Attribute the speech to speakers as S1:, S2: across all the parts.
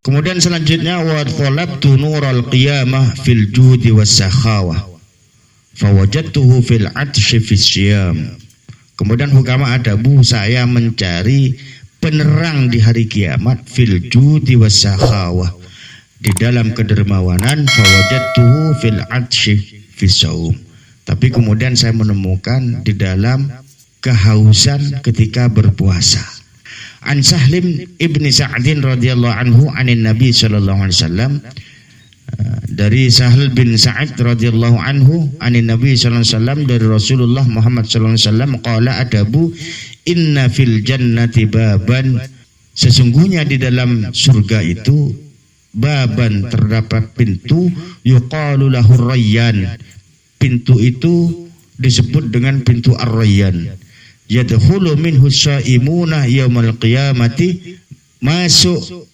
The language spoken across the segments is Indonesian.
S1: Kemudian selanjutnya wa talabtu nural qiyamah fil judi was sakhawah fawajadtuhu fil 'atshi fis siyam. Kemudian hukama adabu, saya mencari penerang di hari kiamat fil judi was sakhawah, di dalam kedermawanan, fawajadtuhu fil 'atshi fis saum. Tapi kemudian saya menemukan di dalam kehausan ketika berpuasa. An Sahlim ibni Sa'din radhiyallahu anhu anin Nabi sallallahu alaihi wasallam, dari Sahl bin Sa'id radhiyallahu anhu anin Nabi sallallahu alaihi wasallam, dari Rasulullah Muhammad sallallahu alaihi wasallam, qala adabu inna fil jannati baban, sesungguhnya di dalam surga itu baban, terdapat pintu, yuqalu lahu rayyan, pintu itu disebut dengan pintu ar-rayyan. Yadkhulu minhu shaimuna yaumal qiyamati, masuk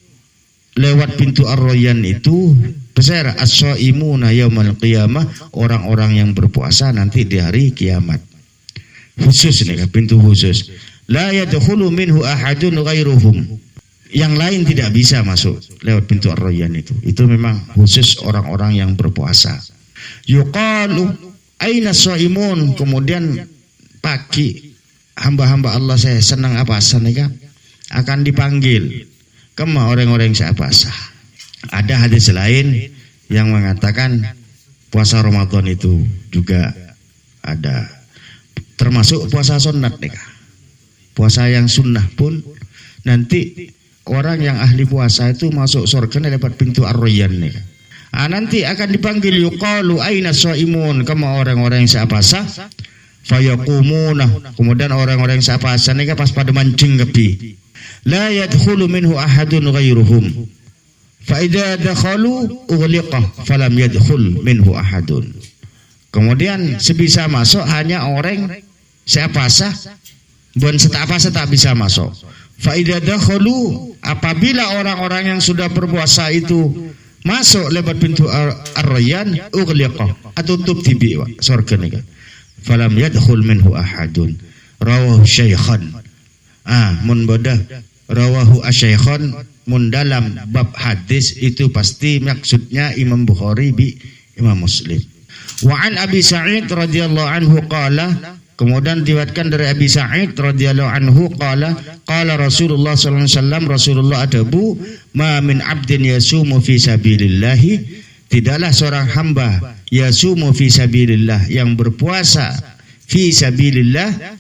S1: lewat pintu ar-rayyan itu besar as-shaimuna yaumal qiyamah, orang-orang yang berpuasa nanti di hari kiamat. Khusus nih, pintu khusus. La yadkhulu minhu ahadun ghairuhum, yang lain tidak bisa masuk lewat pintu ar-rayyan itu. Itu memang khusus orang-orang yang berpuasa. Yuqalu aina shaimun, kemudian pagi hamba-hamba Allah saya senang apa nika akan dipanggil kema orang-orang yang saya puasa. Ada hadis lain yang mengatakan puasa Ramadan itu juga ada, termasuk puasa sunat nika. Puasa yang sunnah pun nanti orang yang ahli puasa itu masuk surga lewat pintu ar-rayyan nika. Nanti akan dipanggil yuqalu aina shaimun, kema orang-orang yang saya puasa. Fayaqumuna, kemudian orang-orang yang sapasa nika pas pada mancing kepi, la yadkhulu minhu ahadun ghairuhum, fa idza dakhalu ughliqa falam yadkhul minhu ahadun. Kemudian sebisa masuk hanya orang sapasa, bukan setapasa tak bisa masuk. Fa idza dakhalu, apabila orang-orang yang sudah berpuasa itu masuk lewat pintu ar-rayyan, ughliqa, atutup tibi surga nika. Falam yadkhul minhu ahadun. Rawahu syaikhan. Mun bodah rawahu asyaikhan, mun dalam bab hadis itu pasti maksudnya Imam Bukhari bi Imam Muslim. Wa an Abi Sa'id radhiyallahu anhu qala, kemudian diriwayatkan dari Abi Sa'id radhiyallahu anhu qala, qala Rasulullah sallallahu alaihi wasallam, Rasulullah adabu, ma min 'abdin yasumu fi sabilillahi, tidaklah seorang hamba yasumu fi sabilillah, yang berpuasa fi sabilillah, ya,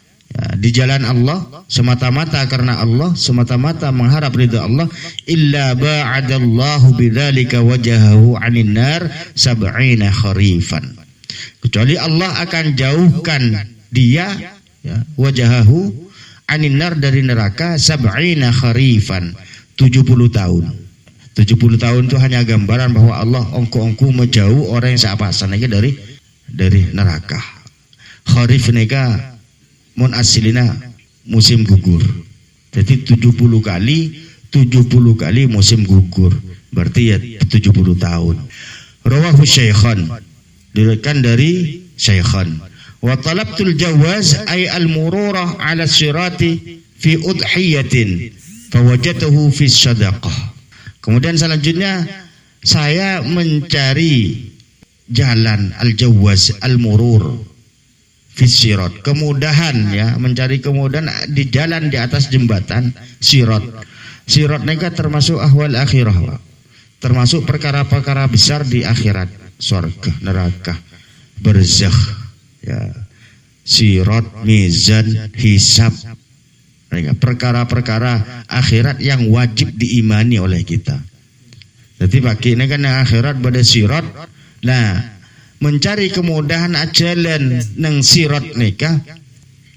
S1: di jalan Allah, semata-mata karena Allah, semata-mata mengharap ridha Allah, illa ba'adallahu bidzalika wajahahu 'anil nar sab'ina kharifan, kecuali Allah akan jauhkan dia, ya, wajahahu 'anil nar, dari neraka, sab'ina kharifan, 70 tahun. 70 tahun itu hanya gambaran bahwa Allah ongku menjauh orang yang seapasa dari neraka. Kharif nika mun asilina musim gugur. Jadi 70 kali musim gugur. Berarti ya 70 tahun. Rawahu syaikhan, diriwayatkan dari syaikhan. Wa talabtul jawaz ay al-mururah 'ala sirati fi udhiyatin fawajadahu fi sadaqah. Kemudian selanjutnya saya mencari jalan al-jawaz al-murur fi sirat, kemudahan, ya, mencari kemudahan di jalan di atas jembatan sirat. Sirat nika termasuk ahwal akhirah, termasuk perkara-perkara besar di akhirat, surga, neraka, barzakh, ya, sirat, mizan, hisab, perkara-perkara akhirat yang wajib diimani oleh kita. Jadi bagi ini kan akhirat pada sirat. Nah, mencari kemudahan ajalan nang sirat nika,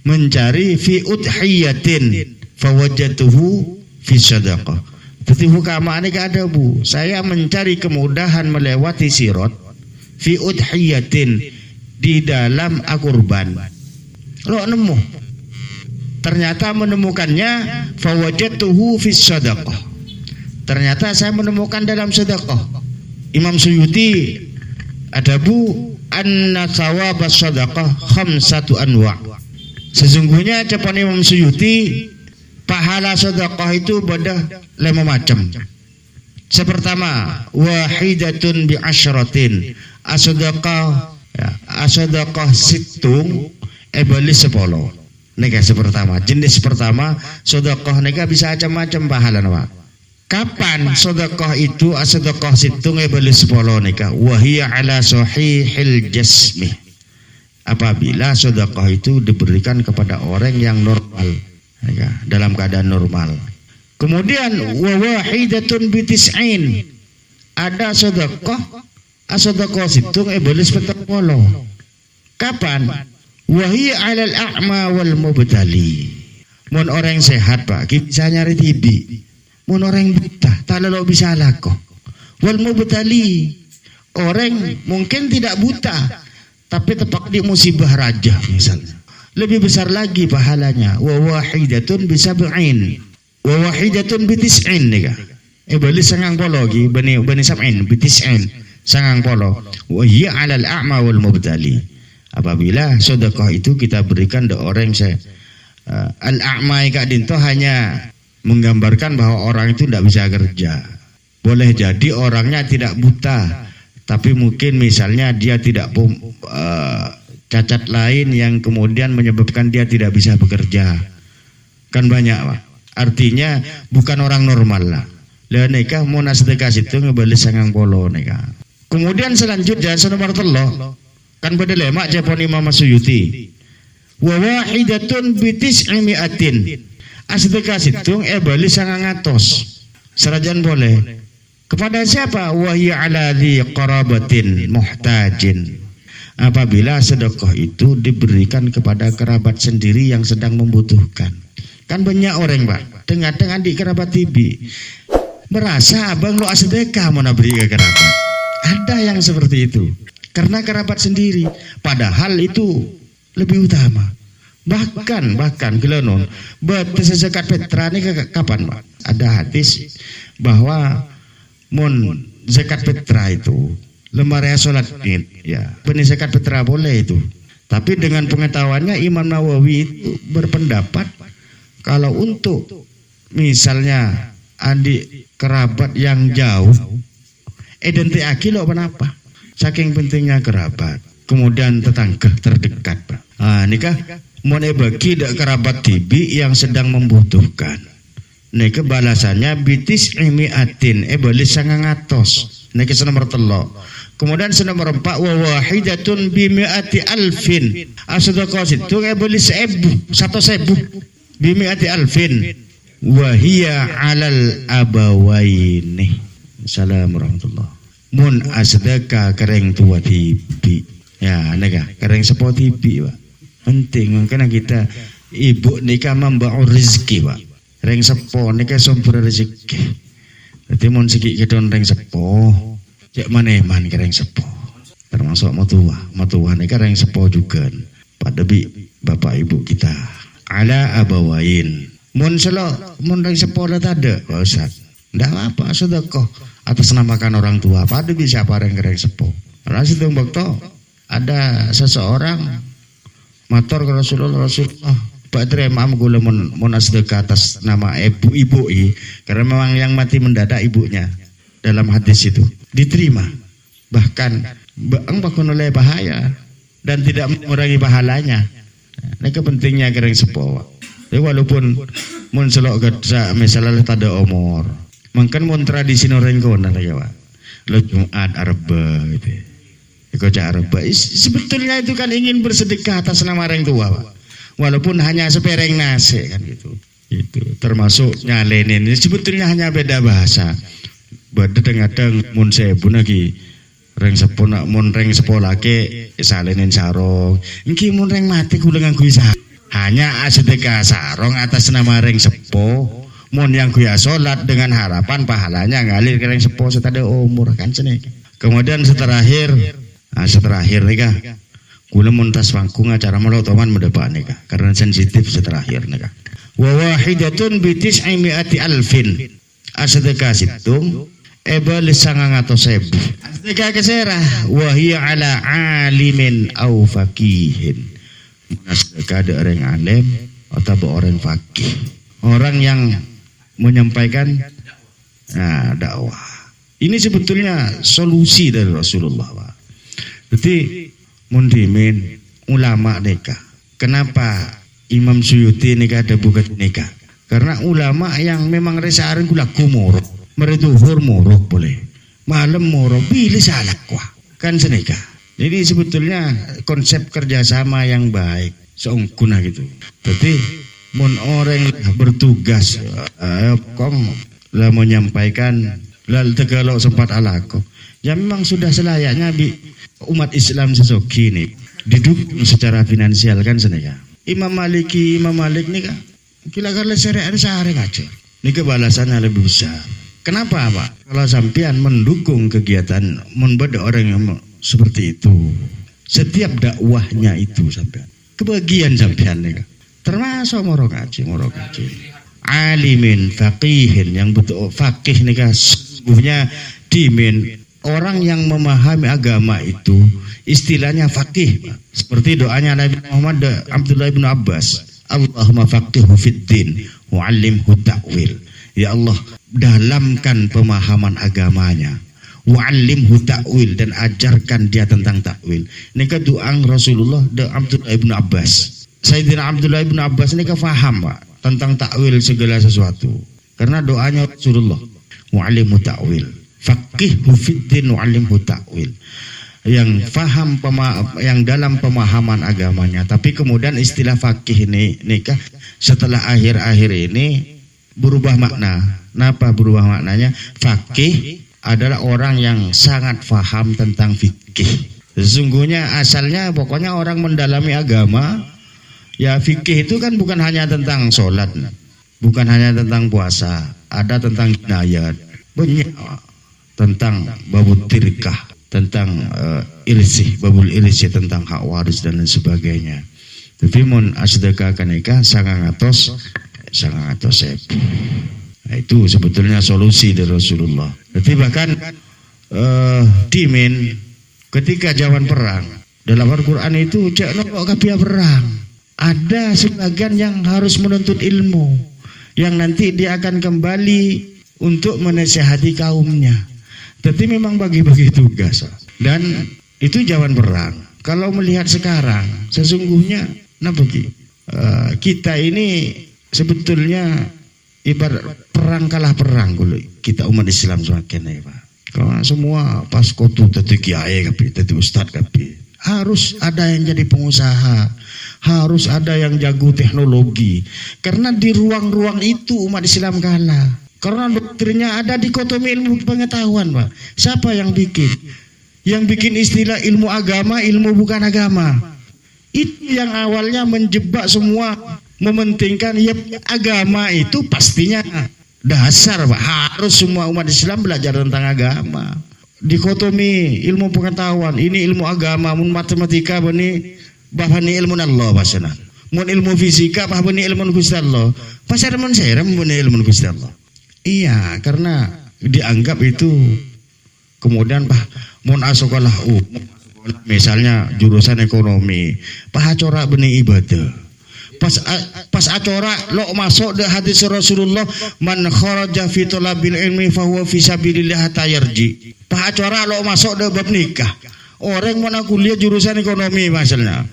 S1: mencari fi udhiyatin fawajatuhu fi sadaqah. Jadi hukama nika ada bu, saya mencari kemudahan melewati sirat fi udhiyatin, di dalam akurban. Lo nemu, ternyata menemukannya fawajatuhu fi sadaqah, ternyata saya menemukan dalam sedekah. Imam Suyuti adabu anna thawabas sadaqah khamsatu anwa'. Sesungguhnya ucapan Imam Suyuti, pahala sedekah itu ada 5 macam. Sepertama, wahidatun bi asyratin. Asadaqah situng ebalis 10. Nika sepertama. Jenis pertama, sedekah nika bisa macam-macam pahalana, Pak. Kapan sedekah itu asadaqah situng ebalis 10 nika? Wa hiya ala sahihil jasmi. Apabila sedekah itu diberikan kepada orang yang normal, nika, dalam keadaan normal. Kemudian wa wahidatun bi tis'in. Ada sedekah asadaqah situng ebalis 10. Kapan? Wahia 'alal a'ma wal mubtali. Mun orang sehat, Pak, bisa nyari TB. Mun orang buta, tak lalu bisa laku. Wal mubtali, orang mungkin tidak buta, tapi tepat di musibah raja misalnya. Lebih besar lagi pahalanya. Wa wahidatun bi sab'in. Wa wahidatun bi tis'in nika. Balis 90 lagi, bani sab'in bi tis'in. 90. Wa hiya 'alal a'ma wal mubtali. Apabila sedekah itu kita berikan ke orang al-a'ma kak dinto hanya menggambarkan bahwa orang itu tidak bisa kerja. Boleh jadi orangnya tidak buta, tapi mungkin misalnya dia tidak cacat lain yang kemudian menyebabkan dia tidak bisa bekerja. Kan banyak, Pak. Artinya bukan orang normal lah. Lah nikah mau sedekah situ ngebeli 90 nikah. Kemudian selanjutnya nomor 3 kan pada lemak Japon Imam Suyuti. Wa wahidatun bi tis'imi'atin. Sedekah situng bali 900. Serajan boleh. Kepada siapa? Wa hiya 'ala dzi qarabatin muhtajin. Apabila sedekah itu diberikan kepada kerabat sendiri yang sedang membutuhkan. Kan banyak orang, Pak, dengan di kerabat tibi merasa abang lo sedekah mau beri ke kerabat. Ada yang seperti itu. Karena kerabat sendiri, padahal itu lebih utama. Bahkan gelenon, zakat fitrah ini kapan, Pak? Ada hadis bahwa mun zakat fitrah itu lembar sholat id, ya. Benih zakat fitrah boleh itu. Tapi dengan pengetahuannya Imam Nawawi itu berpendapat kalau untuk misalnya adik kerabat yang jauh, identik akilo kenapa? Saking pentingnya kerabat, kemudian tetangga terdekat, Pak. Nikah mau bagi kerabat tibi yang sedang membutuhkan. Nikah balasannya bitis imiatin balis 900. Nikah nomor 3. Kemudian nomor 4 wa wahidatun bi mi'ati alfin. Sedekah itu balis 1.000 bi mi'ati alfin. Wa hiya 'alal abawaini. Assalamualaikum warahmatullahi. Mun sedekah kereng tua tibi, ya nega kereng sepo tibi, Pak. Penting karena kita ibu nikah membawa rezeki, Pak. Reng sepo nikah sumber rezeki. Berarti mun sikit kedon reng sepo, cek maneman kereng sepo. Termasuk matua nikah reng sepo juga. Pada bapak ibu kita. Ala abawain. Mun reng sepo dah tak ada, Pak Ustaz. Ndak apa sedekah atas namakan orang tua. Pada bisa pareng kereng sepo. Karena situ waktu ada seseorang matur ke Rasulullah, Pak terima gula mun sedekah atas nama ibu karena memang yang mati mendadak ibunya dalam hadis itu diterima. Bahkan bakun oleh bahaya dan tidak mengurangi pahalanya. Ini pentingnya kereng sepo. Jadi walaupun mun selok gak misalnya tak ada umur. Mungkin mun tradisi orang kona ya, Pak. Lo Jumat Arba gitu. Ikut Arba. Sebetulnya itu kan ingin bersedekah atas nama orang tua, Pak. Walaupun hanya sepereng nasi kan gitu. Itu termasuk nyalenin. Sebetulnya hanya beda bahasa. Kadang-kadang mun sebu lagi reng sepo nak mun reng sepo lagi salenin sarong. Engki mun reng mati kula nganggo sarong. Hanya sedekah sarong atas nama reng sepo. Mun yang kuya sholat dengan harapan pahalanya ngalir kereng sepo setada umur kan cene. Kemudian seterakhir nikah. Kula mun tas pangkung acara malau toman mendapat nikah karena sensitif seterakhir nikah. Wa wahidatun bi tis'imi'ati alfin. Sedekah situng balis 900.000. Sedekah keserah wa hiya ala alimin au faqihin. Sedekah ada orang alim atau orang faqih. Orang yang menyampaikan dakwah. Ini sebetulnya solusi dari Rasulullah, Pak. Jadi mundimin ulama nikah. Kenapa Imam Suyuti nikah ada bukan nikah? Karena ulama yang memang resaran gula kumor, mereduhur morok boleh, malam morok pilih salah kuah kan senikah. Jadi sebetulnya konsep kerjasama yang baik seungkuna gitu. Jadi mun orang bertugas kong lah menyampaikan lal tegalo sempat alako. Ya memang sudah selayaknya umat Islam sesoki ini didukung secara finansial kan senikah. Imam Malik nih kan kira-kira syariat sehari aja. Ini kebalasannya lebih besar. Kenapa Pak? Kalau sampean mendukung kegiatan membuat orang yang seperti itu, setiap dakwahnya itu sampean kebagian sampean nih kan. Termasuk moro kaji. Alimin faqihin yang betul fakih nih kan. Sesungguhnya dimin orang yang memahami agama itu istilahnya fakih, Pak. Seperti doanya Nabi Muhammad Abdullah bin Abbas, Allahumma faqihhu fid din wa 'allimhu ta'wil. Ya Allah, dalamkan pemahaman agamanya, wa 'allimhu ta'wil, dan ajarkan dia tentang takwil. Ini ke doa Rasulullah Abdullah bin Abbas. Sayyidina Abdullah bin Abbas ini ke faham, Pak, tentang takwil segala sesuatu. Karena doanya Rasulullah, wa 'allimhu ta'wil. Faqihhu fid din wa 'allimhu ta'wil. Yang faham yang dalam pemahaman agamanya. Tapi kemudian istilah fakih ini nikah setelah akhir-akhir ini berubah makna. Kenapa berubah maknanya? Fakih adalah orang yang sangat faham tentang fikih. Sesungguhnya asalnya pokoknya orang mendalami agama. Ya fikih itu kan bukan hanya tentang sholat, bukan hanya tentang puasa, ada tentang jinayat, banyak tentang babut tirkah, tentang babul irsih, tentang hak waris dan lain sebagainya. Tapi mun asdaka kanika sangang atos sepu. Nah, itu sebetulnya solusi dari Rasulullah. Jadi bahkan dimin ketika zaman perang dalam Al-Quran itu jangan kapia perang. Ada sebagian yang harus menuntut ilmu, yang nanti dia akan kembali untuk menasihati kaumnya. Tapi memang bagi-bagi tugas. Dan itu zaman perang. Kalau melihat sekarang, sesungguhnya kita ini sebetulnya ibarat perang kalah perang kalau kita umat Islam semakin Pak. Kalau semua pas kotu tadi kiai kapi, tadi ustad kapi. Harus ada yang jadi pengusaha, harus ada yang jago teknologi. Karena di ruang-ruang itu umat Islam kalah. Karena doktrinnya ada dikotomi ilmu pengetahuan, Pak. Siapa yang bikin? Yang bikin istilah ilmu agama, ilmu bukan agama. Itu yang awalnya menjebak semua, mementingkan ya agama itu pastinya dasar, Pak. Harus semua umat Islam belajar tentang agama. Dikotomi ilmu pengetahuan, ini ilmu agama, mun matematika bani bahani ilmu Allah pasana. Mun ilmu fisika bahani ilmu Gusti Allah. Pasar mun saya bani ilmu Gusti Allah. Iya, karena dianggap itu kemudian mun sekolah misalnya jurusan ekonomi, cora benih ibadah. Pas acara lo masuk de hadis Rasulullah, man kharaja fi talabil ilmi fa huwa fi sabilillah hatta yarji. Acara lo masuk de bab nikah. Orang mana kuliah jurusan ekonomi misalnya.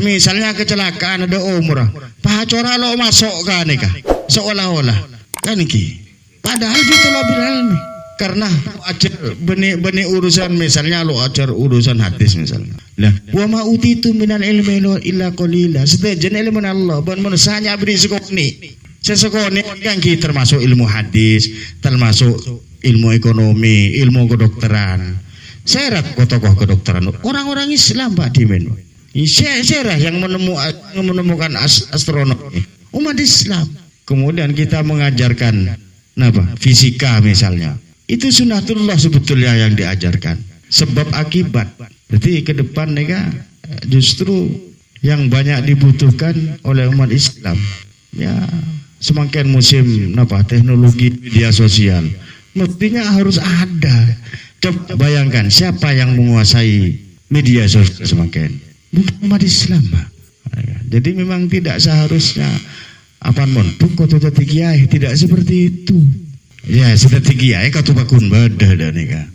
S1: Misalnya kecelakaan ada umrah. Acara lo masuk kan nikah. Seolah-olah kan iki. Padahal di talabil ilmi. Karena ajar benih urusan misalnya lo ajar urusan hadis misalnya. Lah, wa ma utitu minal ilmi illa qalila. Sedajan ilmu Allah, ban manusianya beri sekoni. Sesekoni kan kita termasuk ilmu hadis, termasuk ilmu ekonomi, ilmu kedokteran. Syarat tokoh kedokteran orang-orang Islam Pak Dimen. Syarah yang menemukan astronomi umat Islam. Kemudian kita mengajarkan fisika misalnya. Itu sunnatullah sebetulnya yang diajarkan. Sebab akibat. Jadi ke depan justru yang banyak dibutuhkan oleh umat Islam. Ya, semakin musim teknologi media sosial. Mestinya harus ada. Coba bayangkan siapa yang menguasai media sosial semakin. Bukan umat Islam, Pak. Jadi memang tidak seharusnya montuk atau kiai, tidak seperti itu. Ya, sudah tinggi ya, kau tuh bakun badah dan nika.